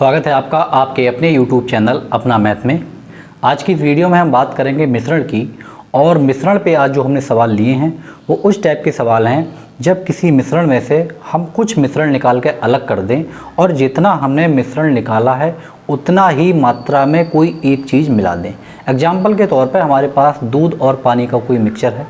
स्वागत है आपका आपके अपने YouTube चैनल अपना मैथ में। आज की इस वीडियो में हम बात करेंगे मिश्रण की। और मिश्रण पे आज जो हमने सवाल लिए हैं वो उस टाइप के सवाल हैं जब किसी मिश्रण में से हम कुछ मिश्रण निकाल के अलग कर दें और जितना हमने मिश्रण निकाला है उतना ही मात्रा में कोई एक चीज़ मिला दें। एग्जाम्पल के तौर पर हमारे पास दूध और पानी का कोई मिक्सचर है।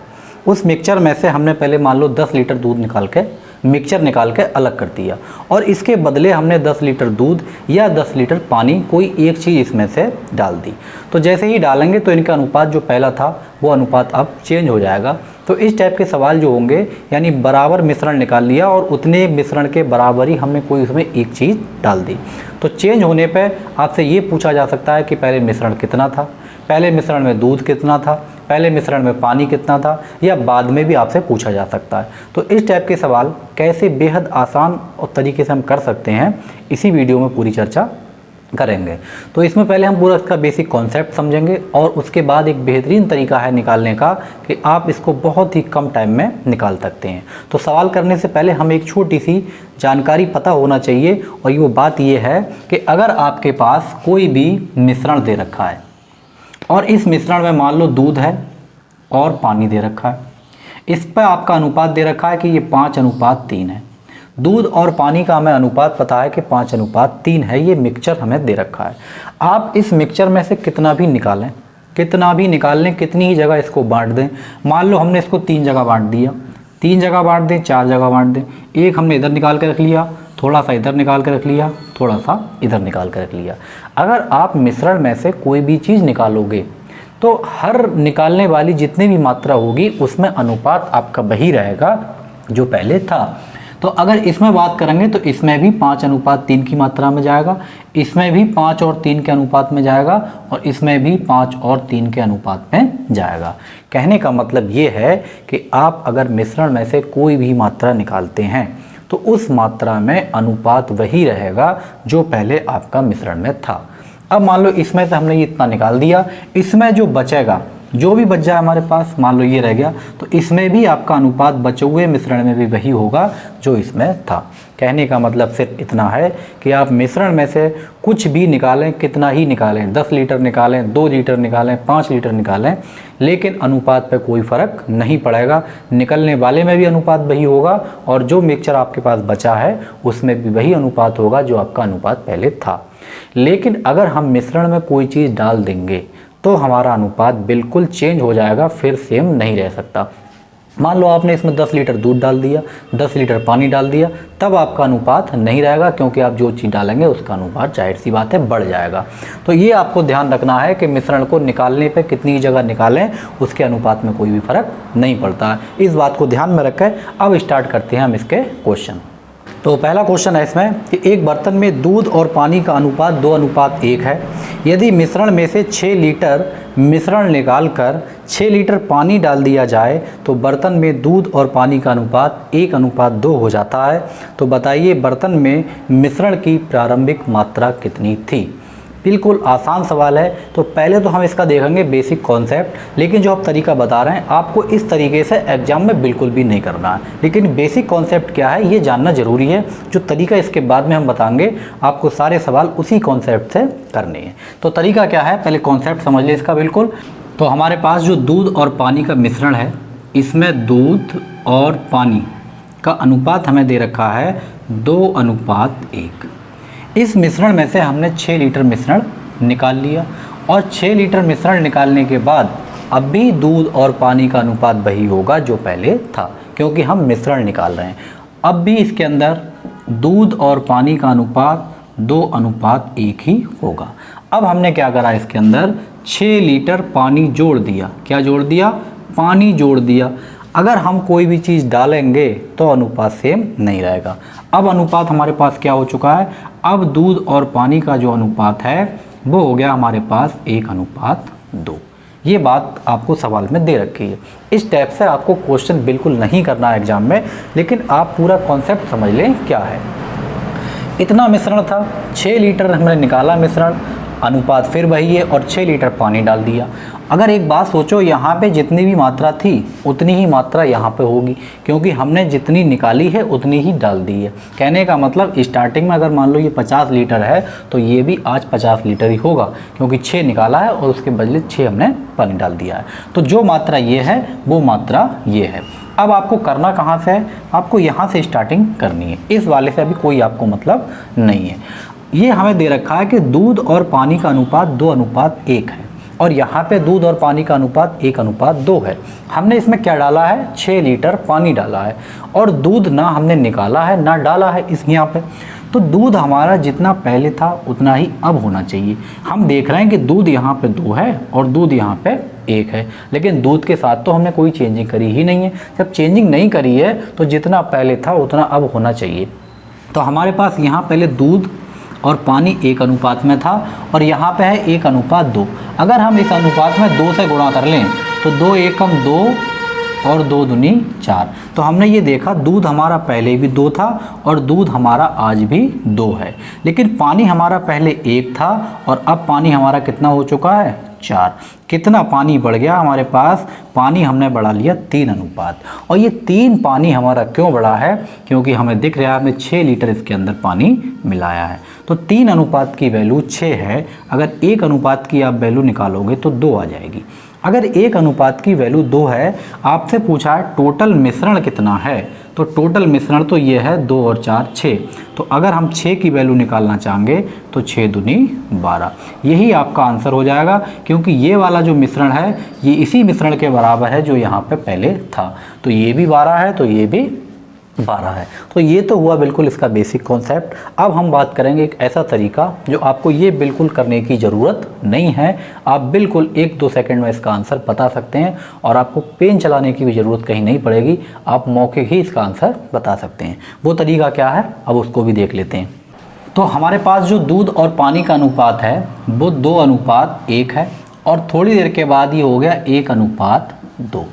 उस मिक्सचर में से हमने पहले मान लो 10 लीटर दूध निकाल के मिक्सचर निकाल के अलग कर दिया और इसके बदले हमने 10 लीटर दूध या 10 लीटर पानी कोई एक चीज़ इसमें से डाल दी। तो जैसे ही डालेंगे तो इनका अनुपात जो पहला था वो अनुपात अब चेंज हो जाएगा। तो इस टाइप के सवाल जो होंगे यानी बराबर मिश्रण निकाल लिया और उतने मिश्रण के बराबर ही हमने कोई उसमें एक चीज़ डाल दी। तो चेंज होने पर आपसे ये पूछा जा सकता है कि पहले मिश्रण कितना था, पहले मिश्रण में दूध कितना था, पहले मिश्रण में पानी कितना था, या बाद में भी आपसे पूछा जा सकता है। तो इस टाइप के सवाल कैसे बेहद आसान और तरीके से हम कर सकते हैं इसी वीडियो में पूरी चर्चा करेंगे। तो इसमें पहले हम पूरा इसका बेसिक कॉन्सेप्ट समझेंगे और उसके बाद एक बेहतरीन तरीका है निकालने का कि आप इसको बहुत ही कम टाइम में निकाल सकते हैं। तो सवाल करने से पहले हम एक छोटी सी जानकारी पता होना चाहिए और वो बात ये है कि अगर आपके पास कोई भी मिश्रण दे रखा है और इस मिश्रण में मान लो दूध है और पानी दे रखा है, इस पर आपका अनुपात दे रखा है कि ये 5:3 है। दूध और पानी का हमें अनुपात पता है कि 5:3 है। ये मिक्सचर हमें दे रखा है। आप इस मिक्सचर में से कितना भी निकाल लें, कितनी ही जगह इसको बांट दें। मान लो हमने इसको 3 जगह बांट दिया, 3 जगह बांट दें, 4 जगह बांट दें। एक हमने इधर निकाल के रख लिया, थोड़ा सा इधर निकाल के रख लिया, थोड़ा सा इधर निकाल के रख लिया। अगर आप मिश्रण में से कोई भी चीज़ निकालोगे तो हर निकालने वाली जितनी भी मात्रा होगी उसमें अनुपात आपका वही रहेगा जो पहले था। तो अगर इसमें बात करेंगे तो इसमें भी 5:3 की मात्रा में जाएगा, इसमें भी 5 और 3 के अनुपात में जाएगा और इसमें भी 5 और 3 के अनुपात में जाएगा। कहने का मतलब ये है कि आप अगर मिश्रण में से कोई भी मात्रा निकालते हैं तो उस मात्रा में अनुपात वही रहेगा जो पहले आपका मिश्रण में था। अब मान लो इसमें से हमने ये इतना निकाल दिया, इसमें जो बचेगा, जो भी बच जाए हमारे पास, मान लो ये रह गया, तो इसमें भी आपका अनुपात बचे हुए मिश्रण में भी वही होगा जो इसमें था। कहने का मतलब सिर्फ इतना है कि आप मिश्रण में से कुछ भी निकालें, कितना ही निकालें, 10 लीटर निकालें, 2 लीटर निकालें, 5 लीटर निकालें, लेकिन अनुपात पे कोई फ़र्क नहीं पड़ेगा। निकलने वाले में भी अनुपात वही होगा और जो मिक्सचर आपके पास बचा है उसमें भी वही अनुपात होगा जो आपका अनुपात पहले था। लेकिन अगर हम मिश्रण में कोई चीज़ डाल देंगे तो हमारा अनुपात बिल्कुल चेंज हो जाएगा, फिर सेम नहीं रह सकता। मान लो आपने इसमें 10 लीटर दूध डाल दिया, 10 लीटर पानी डाल दिया, तब आपका अनुपात नहीं रहेगा क्योंकि आप जो चीज़ डालेंगे उसका अनुपात जाहिर सी बात है बढ़ जाएगा। तो ये आपको ध्यान रखना है कि मिश्रण को निकालने पे कितनी जगह निकालें उसके अनुपात में कोई भी फ़र्क नहीं पड़ता। इस बात को ध्यान में रखें। अब स्टार्ट करते हैं हम इसके क्वेश्चन। तो पहला क्वेश्चन है इसमें कि एक बर्तन में दूध और पानी का अनुपात 2:1 है। यदि मिश्रण में से 6 लीटर मिश्रण निकाल कर 6 लीटर पानी डाल दिया जाए तो बर्तन में दूध और पानी का अनुपात 1:2 हो जाता है। तो बताइए बर्तन में मिश्रण की प्रारंभिक मात्रा कितनी थी। बिल्कुल आसान सवाल है। तो पहले तो हम इसका देखेंगे बेसिक कॉन्सेप्ट, लेकिन जो आप तरीका बता रहे हैं आपको इस तरीके से एग्जाम में बिल्कुल भी नहीं करना है। लेकिन बेसिक कॉन्सेप्ट क्या है ये जानना ज़रूरी है। जो तरीका इसके बाद में हम बताएंगे आपको सारे सवाल उसी कॉन्सेप्ट से करने हैं। तो तरीका क्या है, पहले कॉन्सेप्ट समझ लें इसका बिल्कुल। तो हमारे पास जो दूध और पानी का मिश्रण है इसमें दूध और पानी का अनुपात हमें दे रखा है 2:1। इस मिश्रण में से हमने 6 लीटर मिश्रण निकाल लिया और 6 लीटर मिश्रण निकालने के बाद अब भी दूध और पानी का अनुपात वही होगा जो पहले था क्योंकि हम मिश्रण निकाल रहे हैं। अब भी इसके अंदर दूध और पानी का अनुपात 2:1 ही होगा। अब हमने क्या करा, इसके अंदर 6 लीटर पानी जोड़ दिया। क्या जोड़ दिया? पानी जोड़ दिया। अगर हम कोई भी चीज़ डालेंगे तो अनुपात सेम नहीं रहेगा। अब अनुपात हमारे पास क्या हो चुका है, अब दूध और पानी का जो अनुपात है वो हो गया हमारे पास 1:2। ये बात आपको सवाल में दे रखी है। इस टाइप से आपको क्वेश्चन बिल्कुल नहीं करना है एग्जाम में, लेकिन आप पूरा कॉन्सेप्ट समझ लें क्या है। इतना मिश्रण था, 6 लीटर हमने निकाला मिश्रण अनुपात फिर वही है और 6 लीटर पानी डाल दिया। अगर एक बात सोचो, यहाँ पे जितनी भी मात्रा थी उतनी ही मात्रा यहाँ पे होगी, क्योंकि हमने जितनी निकाली है उतनी ही डाल दी है। कहने का मतलब स्टार्टिंग में अगर मान लो ये 50 लीटर है तो ये भी आज 50 लीटर ही होगा, क्योंकि 6 निकाला है और उसके बदले 6 हमने पानी डाल दिया है। तो जो मात्रा ये है वो मात्रा ये है। अब आपको करना कहाँ से है, आपको यहाँ से स्टार्टिंग करनी है। इस वाले से अभी कोई आपको मतलब नहीं है। ये हमें दे रखा है कि दूध और पानी का अनुपात 2:1 है और यहाँ पे दूध और पानी का अनुपात 1:2 है। हमने इसमें क्या डाला है, 6 लीटर पानी डाला है और दूध ना हमने निकाला है ना डाला है इस यहाँ पे। तो दूध हमारा जितना पहले था उतना ही अब होना चाहिए। हम देख रहे हैं कि दूध यहाँ पे 2 है और दूध यहाँ पे 1 है, लेकिन दूध के साथ तो हमने कोई चेंजिंग करी ही नहीं है। जब चेंजिंग नहीं करी है तो जितना पहले था उतना अब होना चाहिए। तो हमारे पास यहाँ पहले दूध और पानी 1 अनुपात में था और यहाँ पे है 1:2। अगर हम इस अनुपात में 2 से गुणा कर लें तो 2 एकम 2 और 2 दूनी 4। तो हमने ये देखा दूध हमारा पहले भी 2 था और दूध हमारा आज भी 2 है, लेकिन पानी हमारा पहले 1 था और अब पानी हमारा कितना हो चुका है, 4। कितना पानी बढ़ गया हमारे पास, पानी हमने बढ़ा लिया 3 अनुपात। और ये 3 पानी हमारा क्यों बढ़ा है, क्योंकि हमें दिख रहा है हमने 6 लीटर इसके अंदर पानी मिलाया है। तो 3 अनुपात की वैल्यू 6 है। अगर 1 अनुपात की आप वैल्यू निकालोगे तो 2 आ जाएगी। अगर 1 अनुपात की वैल्यू 2 है, आपसे पूछा है टोटल मिश्रण कितना है, तो टोटल मिश्रण तो ये है 2 और 4 6। तो अगर हम 6 की वैल्यू निकालना चाहेंगे तो 6 दूनी 12, यही आपका आंसर हो जाएगा। क्योंकि ये वाला जो मिश्रण है ये इसी मिश्रण के बराबर है जो यहाँ पे पहले था। तो ये भी 12 है तो ये भी 12 है। तो ये तो हुआ बिल्कुल इसका बेसिक कॉन्सेप्ट। अब हम बात करेंगे एक ऐसा तरीका जो आपको ये बिल्कुल करने की ज़रूरत नहीं है, आप बिल्कुल 1-2 सेकंड में इसका आंसर बता सकते हैं और आपको पेन चलाने की भी ज़रूरत कहीं नहीं पड़ेगी, आप मौके ही इसका आंसर बता सकते हैं। वो तरीका क्या है, अब उसको भी देख लेते हैं। तो हमारे पास जो दूध और पानी का अनुपात है वो 2:1 है और थोड़ी देर के बाद ये हो गया 1:2।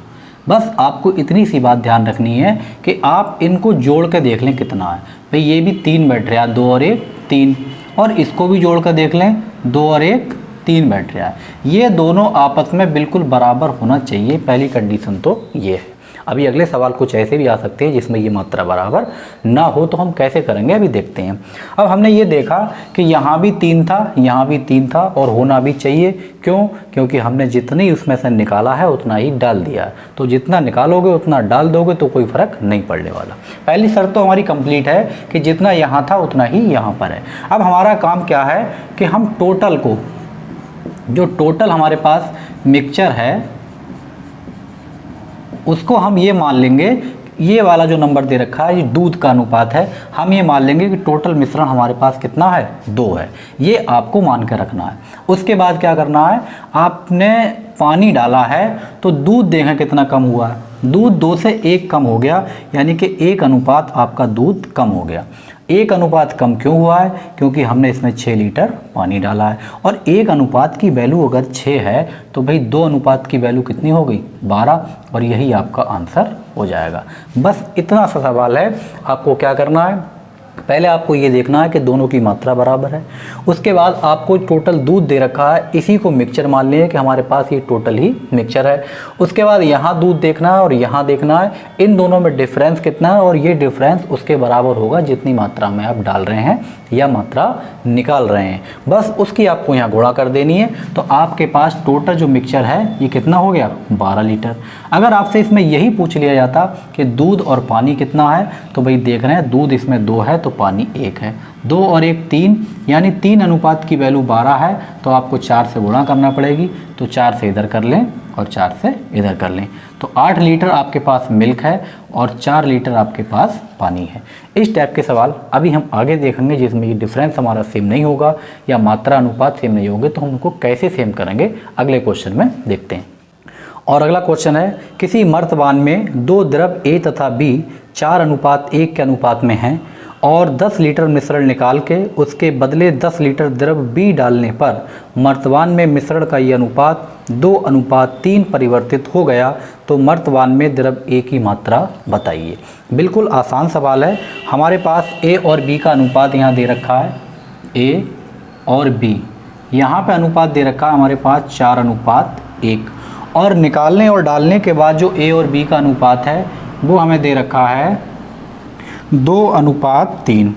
बस आपको इतनी सी बात ध्यान रखनी है कि आप इनको जोड़ के देख लें कितना है। भाई ये भी 3 बैठ रहा है, 2 और 1 3, और इसको भी जोड़ कर देख लें, 2 और 1 3 बैठ रहा है। ये दोनों आपस में बिल्कुल बराबर होना चाहिए, पहली कंडीशन तो ये है। अभी अगले सवाल कुछ ऐसे भी आ सकते हैं जिसमें ये मात्रा बराबर ना हो, तो हम कैसे करेंगे अभी देखते हैं। अब हमने ये देखा कि यहाँ भी 3 था, यहाँ भी 3 था और होना भी चाहिए। क्यों? क्योंकि हमने जितनी उसमें से निकाला है उतना ही डाल दिया है। तो जितना निकालोगे उतना डाल दोगे तो कोई फ़र्क नहीं पड़ने वाला। पहली शर्त तो हमारी कंप्लीट है कि जितना यहाँ था उतना ही यहाँ पर है। अब हमारा काम क्या है कि हम टोटल को, जो टोटल हमारे पास मिक्सचर है उसको हम ये मान लेंगे, ये वाला जो नंबर दे रखा है ये दूध का अनुपात है, हम ये मान लेंगे कि टोटल मिश्रण हमारे पास कितना है, 2 है। ये आपको मान के रखना है। उसके बाद क्या करना है, आपने पानी डाला है तो दूध देखें कितना कम हुआ है, दूध 2 से 1 कम हो गया, यानी कि 1 अनुपात आपका दूध कम हो गया। 1 अनुपात कम क्यों हुआ है? क्योंकि हमने इसमें 6 लीटर पानी डाला है और 1 अनुपात की वैल्यू अगर 6 है तो भाई 2 अनुपात की वैल्यू कितनी हो गई, 12, और यही आपका आंसर हो जाएगा। बस इतना सा सवाल है। आपको क्या करना है, पहले आपको ये देखना है कि दोनों की मात्रा बराबर है। उसके बाद आपको टोटल दूध दे रखा है, इसी को मिक्सचर मान लें कि हमारे पास ये टोटल ही मिक्सचर है। उसके बाद यहाँ दूध देखना है और यहाँ देखना है, इन दोनों में डिफरेंस कितना है और ये डिफरेंस उसके बराबर होगा जितनी मात्रा में आप डाल रहे हैं या मात्रा निकाल रहे हैं। बस उसकी आपको यहाँ गुणा कर देनी है। तो आपके पास टोटल जो मिक्सचर है ये कितना हो गया, 12 लीटर। अगर आपसे इसमें यही पूछ लिया जाता कि दूध और पानी कितना है, तो भाई देख रहे हैं दूध इसमें 2 है तो पानी 1 है, 2 और 1 3, यानी 3 अनुपात की वैल्यू 12 है तो आपको 4 से गुणा करना पड़ेगी। तो 4 से इधर कर लें और 4 से इधर कर लें, तो 8 लीटर आपके पास मिल्क है और 4 लीटर आपके पास पानी है। इस टाइप के सवाल अभी हम आगे देखेंगे जिसमें ये डिफरेंस हमारा सेम नहीं होगा या मात्रा अनुपात सेम नहीं होंगे, तो हम उनको कैसे सेम करेंगे अगले क्वेश्चन में देखते हैं। और अगला क्वेश्चन है, किसी मर्तबान में 2 द्रव A तथा B 4:1 के अनुपात में हैं और 10 लीटर मिश्रण निकाल के उसके बदले 10 लीटर द्रव B डालने पर मर्तबान में मिश्रण का ये अनुपात 2:3 परिवर्तित हो गया, तो मर्तबान में द्रव A की मात्रा बताइए। बिल्कुल आसान सवाल है। हमारे पास A और B का अनुपात यहाँ दे रखा है, A और B, यहाँ पे अनुपात दे रखा है हमारे पास 4:1 और निकालने और डालने के बाद जो A और B का अनुपात है वो हमें दे रखा है 2:3।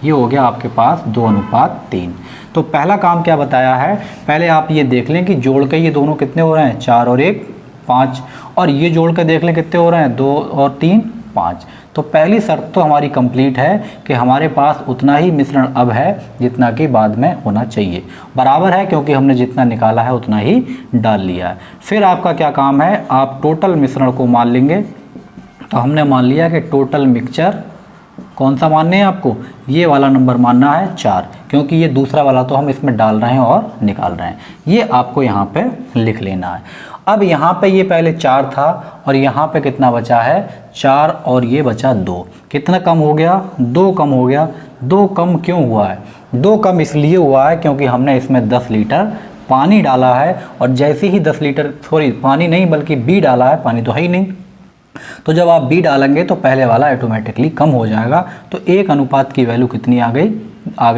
ये हो गया आपके पास 2:3। तो पहला काम क्या बताया है, पहले आप ये देख लें कि जोड़ के ये दोनों कितने हो रहे हैं, 4 और 1 5, और ये जोड़ के देख लें कितने हो रहे हैं, 2 और 3 5। तो पहली शर्त तो हमारी कंप्लीट है कि हमारे पास उतना ही मिश्रण अब है जितना कि बाद में होना चाहिए। बराबर है क्योंकि हमने जितना निकाला है उतना ही डाल लिया है। फिर आपका क्या काम है, आप टोटल मिश्रण को मान लेंगे। तो हमने मान लिया कि टोटल मिक्सचर कौन सा मानने हैं आपको, ये वाला नंबर मानना है 4, क्योंकि ये दूसरा वाला तो हम इसमें डाल रहे हैं और निकाल रहे हैं। ये आपको यहाँ पे लिख लेना है। अब यहाँ पे ये पहले 4 था और यहाँ पे कितना बचा है, 4 और ये बचा 2। कितना कम हो गया, 2 कम हो गया। 2 कम क्यों हुआ है, 2 कम इसलिए हुआ है क्योंकि हमने इसमें 10 लीटर पानी डाला है, और जैसे ही 10 लीटर पानी नहीं बल्कि B डाला है, पानी तो है ही नहीं, तो जब आप B डालेंगे तो पहले वाला ऑटोमेटिकली कम हो जाएगा। तो 1 अनुपात की वैल्यू कितनी आ गई,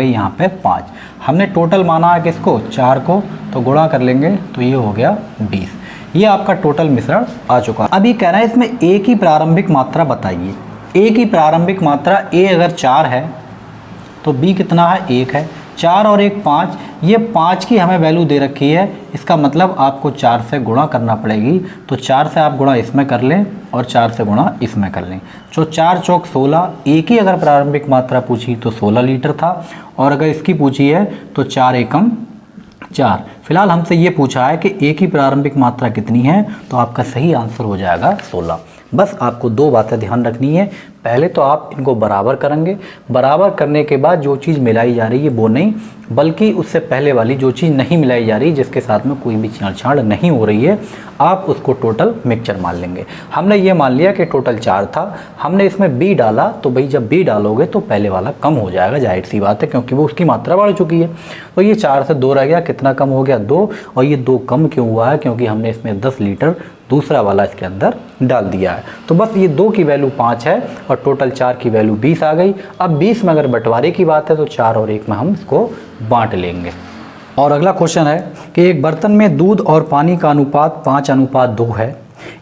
यहाँ पे 5। हमने टोटल माना है किसको, 4 को, तो गुणा कर लेंगे तो ये हो गया 20। ये आपका टोटल मिश्रण आ चुका। अब ये कह रहा है इसमें A की प्रारंभिक मात्रा बताइए। A की प्रारंभिक मात्रा, A अगर 4 है तो B कितना है, 1 है। 4 और 1 5, ये 5 की हमें वैल्यू दे रखी है, इसका मतलब आपको 4 से गुणा करना पड़ेगी। तो 4 से आप गुणा इसमें कर लें और 4 से गुणा इसमें कर लें। तो 4 चौक 16। A की अगर प्रारंभिक मात्रा पूछी तो 16 लीटर था, और अगर इसकी पूछी है तो 4 एकम 4। फिलहाल हमसे ये पूछा है कि A की प्रारंभिक मात्रा कितनी है, तो आपका सही आंसर हो जाएगा 16। बस आपको 2 बातें ध्यान रखनी है। पहले तो आप इनको बराबर करेंगे, बराबर करने के बाद जो चीज़ मिलाई जा रही है वो नहीं, बल्कि उससे पहले वाली जो चीज़ नहीं मिलाई जा रही, जिसके साथ में कोई भी छेड़छाड़ नहीं हो रही है, आप उसको टोटल मिक्सचर मान लेंगे। हमने ये मान लिया कि टोटल 4 था, हमने इसमें B डाला, तो भाई जब B डालोगे तो पहले वाला कम हो जाएगा, जाहिर सी बात है, क्योंकि वो उसकी मात्रा बढ़ चुकी है। तो ये 4 से 2 रह गया, कितना कम हो गया, 2। और ये 2 कम क्यों हुआ है, क्योंकि हमने इसमें 10 लीटर दूसरा वाला इसके अंदर डाल दिया है। तो बस ये 2 की वैल्यू 5 है और टोटल 4 की वैल्यू 20 आ गई। अब 20 में अगर बंटवारे की बात है तो 4 और 1 में हम इसको बांट लेंगे। और अगला क्वेश्चन है कि एक बर्तन में दूध और पानी का अनुपात 5:2 है।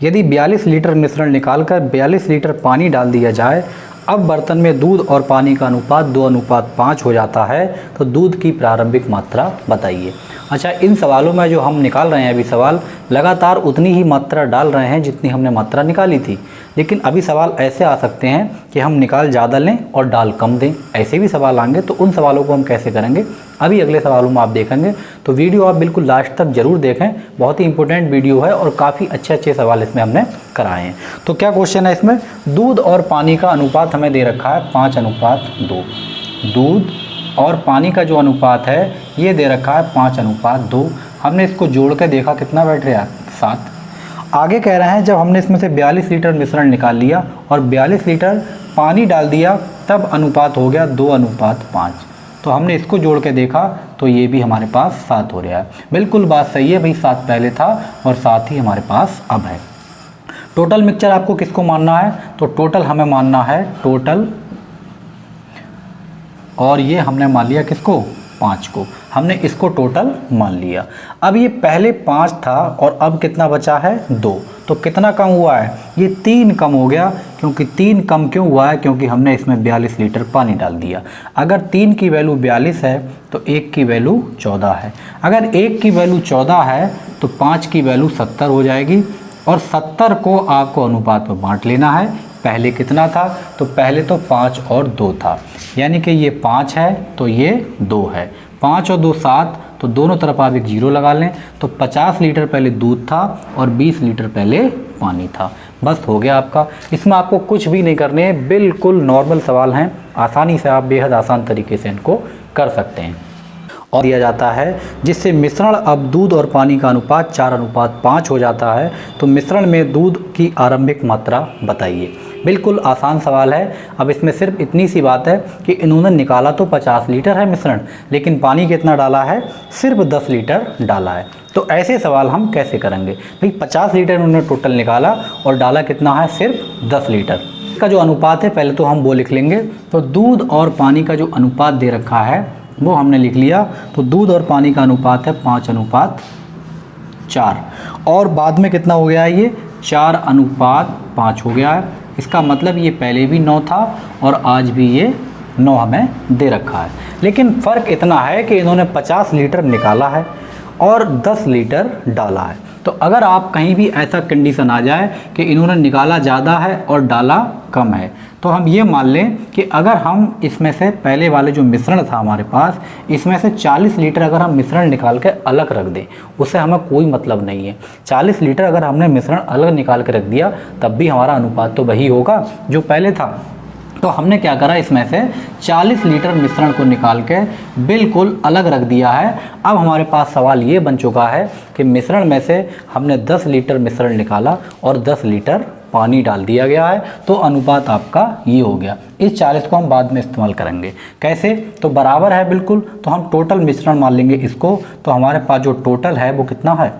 यदि 42 लीटर मिश्रण निकालकर 42 लीटर पानी डाल दिया जाए, अब बर्तन में दूध और पानी का अनुपात 2:5 हो जाता है, तो दूध की प्रारंभिक मात्रा बताइए। अच्छा, इन सवालों में जो हम निकाल रहे हैं अभी सवाल, लगातार उतनी ही मात्रा डाल रहे हैं जितनी हमने मात्रा निकाली थी। लेकिन अभी सवाल ऐसे आ सकते हैं कि हम निकाल ज़्यादा लें और डाल कम दें, ऐसे भी सवाल आएंगे। तो उन सवालों को हम कैसे करेंगे, अभी अगले सवालों में आप देखेंगे। तो वीडियो आप बिल्कुल लास्ट तक ज़रूर देखें, बहुत ही इंपॉर्टेंट वीडियो है और काफ़ी अच्छे सवाल इसमें हमने कराए हैं। तो क्या क्वेश्चन है इसमें, दूध और पानी का अनुपात हमें दे रखा है 5:2। दूध और पानी का जो अनुपात है ये दे रखा है 5:2। हमने इसको जोड़ के देखा कितना बैठ रहा है, 7। आगे कह रहे हैं जब हमने इसमें से 42 लीटर मिश्रण निकाल लिया और 42 लीटर पानी डाल दिया, तब अनुपात हो गया 2:5। तो हमने इसको जोड़ के देखा तो ये भी हमारे पास 7 हो रहा है। बिल्कुल बात सही है भाई, 7 पहले था और 7 ही हमारे पास अब है। टोटल मिक्सचर आपको किसको मानना है, तो टोटल हमें मानना है टोटल, और ये हमने मान लिया किसको, 5 को। हमने इसको टोटल मान लिया। अब ये पहले 5 था और अब कितना बचा है, 2। तो कितना कम हुआ है, ये 3 कम हो गया। क्योंकि 3 कम क्यों हुआ है, क्योंकि हमने इसमें 42 लीटर पानी डाल दिया। अगर 3 की वैल्यू 42 है तो 1 की वैल्यू 14 है। अगर 1 की वैल्यू 14 है तो 5 की वैल्यू 70 हो जाएगी, और 70 को आपको अनुपात में बांट लेना है। पहले कितना था, तो पहले तो 5 और 2 था, यानी कि ये 5 है तो ये 2 है। 5 और 2 7, तो दोनों तरफ आप एक 0 लगा लें। तो 50 लीटर पहले दूध था और 20 लीटर पहले पानी था। बस हो गया आपका। इसमें आपको कुछ भी नहीं करने हैं, बिल्कुल नॉर्मल सवाल हैं, आसानी से आप बेहद आसान तरीके से इनको कर सकते हैं। और दिया जाता है जिससे मिश्रण अब दूध और पानी का अनुपात 4:5 हो जाता है, तो मिश्रण में दूध की आरंभिक मात्रा बताइए। बिल्कुल आसान सवाल है। अब इसमें सिर्फ इतनी सी बात है कि इन्होंने निकाला तो 50 लीटर है मिश्रण, लेकिन पानी कितना डाला है, सिर्फ 10 लीटर डाला है। तो ऐसे सवाल हम कैसे करेंगे भाई, 50 लीटर उन्होंने टोटल निकाला और डाला कितना है, सिर्फ 10 लीटर। इसका जो अनुपात है पहले तो हम वो लिख लेंगे। तो दूध और पानी का जो अनुपात दे रखा है वो हमने लिख लिया। तो दूध और पानी का अनुपात है 5:4 और बाद में कितना हो गया है ये 4:5 हो गया है। इसका मतलब ये पहले भी 9 था और आज भी ये 9 हमें दे रखा है। लेकिन फ़र्क इतना है कि इन्होंने 50 लीटर निकाला है और 10 लीटर डाला है। तो अगर आप कहीं भी ऐसा कंडीशन आ जाए कि इन्होंने निकाला ज़्यादा है और डाला कम है, तो हम ये मान लें कि अगर हम इसमें से पहले वाले जो मिश्रण था हमारे पास, इसमें से 40 लीटर अगर हम मिश्रण निकाल के अलग रख दें, उससे हमें कोई मतलब नहीं है। 40 लीटर अगर हमने मिश्रण अलग निकाल के रख दिया तब भी हमारा अनुपात तो वही होगा जो पहले था। तो हमने क्या करा, इसमें से 40 लीटर मिश्रण को निकाल के बिल्कुल अलग रख दिया है। अब हमारे पास सवाल ये बन चुका है कि मिश्रण में से हमने 10 लीटर मिश्रण निकाला और 10 लीटर पानी डाल दिया गया है, तो अनुपात आपका ये हो गया। इस 40 को हम बाद में इस्तेमाल करेंगे। कैसे, तो बराबर है बिल्कुल। तो हम टोटल मिश्रण मान लेंगे इसको। तो हमारे पास जो टोटल है वो कितना है,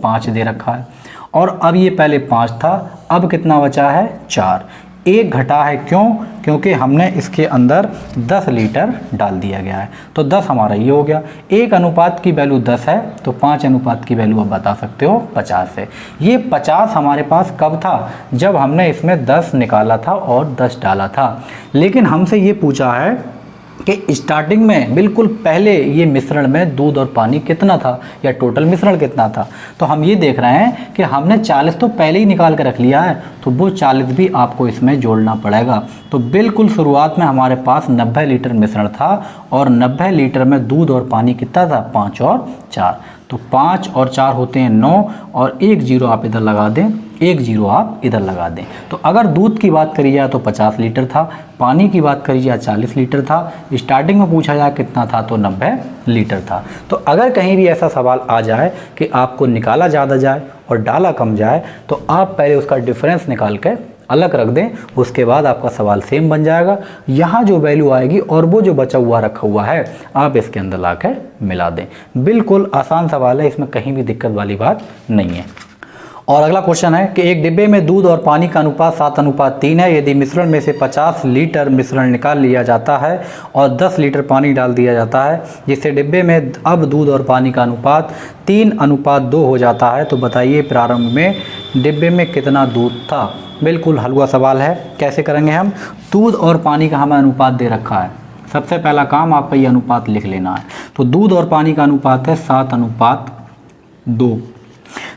5 दे रखा है। और अब ये पहले 5 था, अब कितना बचा है, 4। 1 घटा है, क्यों, क्योंकि हमने इसके अंदर 10 लीटर डाल दिया गया है। तो 10 हमारा ये हो गया। 1 अनुपात की वैल्यू 10 है, तो 5 अनुपात की वैल्यू आप बता सकते हो 50 है। ये 50 हमारे पास कब था, जब हमने इसमें 10 निकाला था और 10 डाला था। लेकिन हमसे ये पूछा है कि स्टार्टिंग में बिल्कुल पहले ये मिश्रण में दूध और पानी कितना था या टोटल मिश्रण कितना था। तो हम ये देख रहे हैं कि हमने 40 तो पहले ही निकाल के रख लिया है, तो वो 40 भी आपको इसमें जोड़ना पड़ेगा। तो बिल्कुल शुरुआत में हमारे पास 90 लीटर मिश्रण था और 90 लीटर में दूध और पानी कितना था, 5 और 4। तो 5 और 4 होते हैं 9 और 1 0 आप इधर लगा दें, 1 0 आप इधर लगा दें। तो अगर दूध की बात करी जाए तो 50 लीटर था, पानी की बात करी जाए 40 लीटर था, स्टार्टिंग में पूछा जाए कितना था तो 90 लीटर था। तो अगर कहीं भी ऐसा सवाल आ जाए कि आपको निकाला ज़्यादा जाए और डाला कम जाए, तो आप पहले उसका डिफरेंस निकाल के अलग रख दें, उसके बाद आपका सवाल सेम बन जाएगा। यहाँ जो वैल्यू आएगी और वो जो बचा हुआ रखा हुआ है आप इसके अंदर ला के मिला दें। बिल्कुल आसान सवाल है, इसमें कहीं भी दिक्कत वाली बात नहीं है। और अगला क्वेश्चन है कि एक डिब्बे में दूध और पानी का अनुपात 7:3 है। यदि मिश्रण में से 50 लीटर मिश्रण निकाल लिया जाता है और 10 लीटर पानी डाल दिया जाता है, जिससे डिब्बे में अब दूध और पानी का अनुपात 3:2 हो जाता है, तो बताइए प्रारंभ में डिब्बे में कितना दूध था। बिल्कुल हलवा सवाल है। कैसे करेंगे हम, दूध और पानी का हमें अनुपात दे रखा है। सबसे पहला काम आपका ये अनुपात लिख लेना है। तो दूध और पानी का अनुपात है 7:2,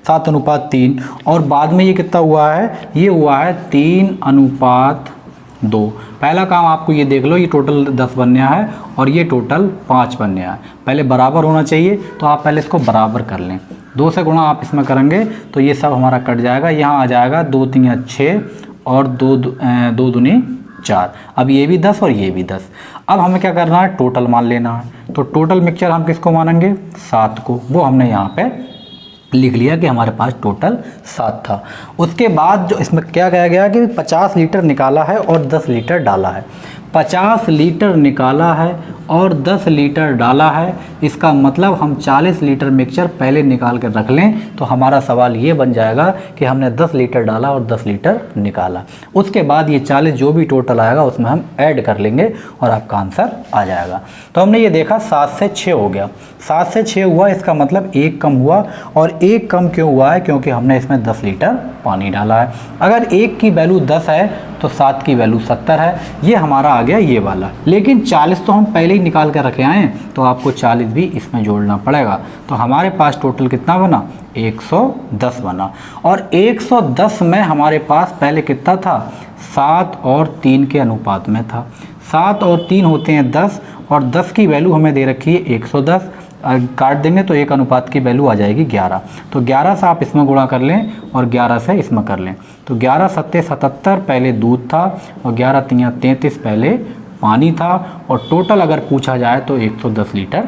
7:3 और बाद में ये कितना हुआ है, ये हुआ है 3:2। पहला काम आपको ये देख लो, ये टोटल 10 बनने है और ये टोटल 5 बनने है। पहले बराबर होना चाहिए, तो आप पहले इसको बराबर कर लें। 2 से गुणा आप इसमें करेंगे तो ये सब हमारा कट जाएगा। यहाँ आ जाएगा 2 3 6 और 2 दूनी 4। अब ये भी 10 और ये भी 10। अब हमें क्या करना है, टोटल मान लेना है। तो टोटल मिक्सचर हम किसको मानेंगे, 7 को। वो हमने यहाँ पे लिख लिया कि हमारे पास टोटल 7 था। उसके बाद जो इसमें क्या कहा गया कि 50 लीटर निकाला है और 10 लीटर डाला है। 50 लीटर निकाला है और 10 लीटर डाला है, इसका मतलब हम 40 लीटर मिक्सचर पहले निकाल कर रख लें। तो हमारा सवाल ये बन जाएगा कि हमने 10 लीटर डाला और 10 लीटर निकाला। उसके बाद ये 40 जो भी टोटल आएगा उसमें हम ऐड कर लेंगे और आपका आंसर आ जाएगा। तो हमने ये देखा 7 से 6 हो गया, 7 से 6 हुआ, इसका मतलब 1 कम हुआ। और 1 कम क्यों हुआ है, क्योंकि हमने इसमें 10 लीटर पानी डाला है। अगर 1 की वैल्यू 10 है तो 7 की वैल्यू 70 है। ये हमारा आ गया ये वाला। लेकिन 40 तो हम पहले ही निकाल कर रखे आए, तो आपको 40 भी इसमें जोड़ना पड़ेगा। तो हमारे पास टोटल कितना बना, 110 बना। और 110 में हमारे पास पहले कितना था, 7 और 3 के अनुपात में था। 7 और 3 होते हैं 10 और 10 की वैल्यू हमें दे रखी है 110। काट देंगे तो 1 अनुपात की वैल्यू आ जाएगी 11। तो 11 से आप इसमें गुणा कर लें और 11 से इसमें कर लें। तो 11 7 77 पहले दूध था और 11 3 33 पहले पानी था। और टोटल अगर पूछा जाए तो 110 लीटर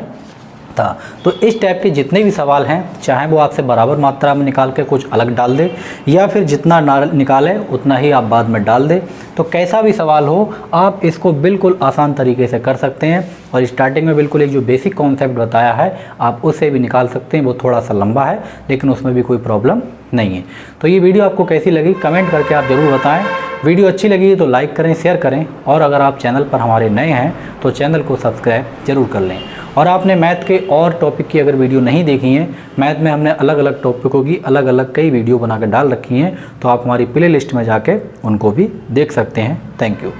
था। तो इस टाइप के जितने भी सवाल हैं, चाहे वो आपसे बराबर मात्रा में निकाल के कुछ अलग डाल दे या फिर जितना निकाले उतना ही आप बाद में डाल दे, तो कैसा भी सवाल हो आप इसको बिल्कुल आसान तरीके से कर सकते हैं। और स्टार्टिंग में बिल्कुल एक जो बेसिक कॉन्सेप्ट बताया है आप उससे भी निकाल सकते हैं। वो थोड़ा सा लंबा है लेकिन उसमें भी कोई प्रॉब्लम नहीं है। तो ये वीडियो आपको कैसी लगी कमेंट करके आप ज़रूर बताएं। वीडियो अच्छी लगी तो लाइक करें, शेयर करें और अगर आप चैनल पर हमारे नए हैं तो चैनल को सब्सक्राइब जरूर कर लें। और आपने मैथ के और टॉपिक की अगर वीडियो नहीं देखी है, मैथ में हमने अलग अलग टॉपिकों की अलग अलग कई वीडियो बना कर डाल रखी हैं, तो आप हमारी प्ले लिस्ट में जाके उनको भी देख सकते हैं। Thank you.